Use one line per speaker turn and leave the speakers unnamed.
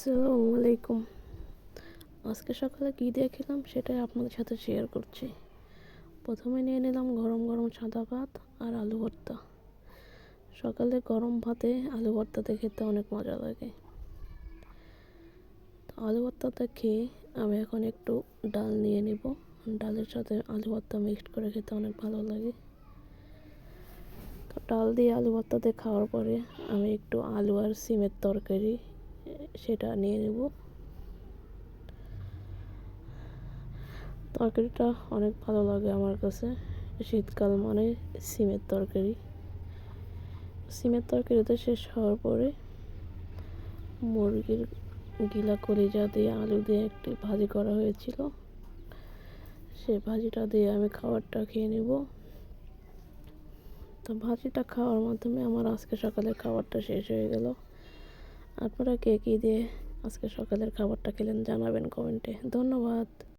আসসালামু আলাইকুম। আজকে সকালে কী দিয়ে খেলাম সেটাই আপনাদের সাথে শেয়ার করছি। প্রথমে নিয়ে নিলাম গরম গরম সাদা ভাত আর আলু ভর্তা। সকালে গরম ভাতে আলু ভর্তাতে খেতে অনেক মজা লাগে। তো আলু ভর্তাটা খেয়ে আমি এখন একটু ডাল নিয়ে নিব। ডালের সাথে আলু ভর্তা মিক্সড করে খেতে অনেক ভালো লাগে। তো ডাল দিয়ে আলু ভর্তাতে খাওয়ার পরে আমি একটু আলু আর সিমের তরকারি সেটা নিয়ে নেব। তরকারিটা অনেক ভালো লাগে আমার কাছে। শীতকাল মানে সিমের তরকারিতে শেষ হওয়ার পরে মুরগির গিলা কলিজা দিয়ে আলু দিয়ে একটি ভাজি করা হয়েছিল, সেই ভাজিটা দিয়ে আমি খাবারটা খেয়ে নেব। তো ভাজিটা খাওয়ার মাধ্যমে আমার আজকে সকালের খাবারটা শেষ হয়ে গেল। আপনারা কে কী দিয়ে আজকে সকালের খাবারটা খেলেন জানাবেন কমেন্টে। ধন্যবাদ।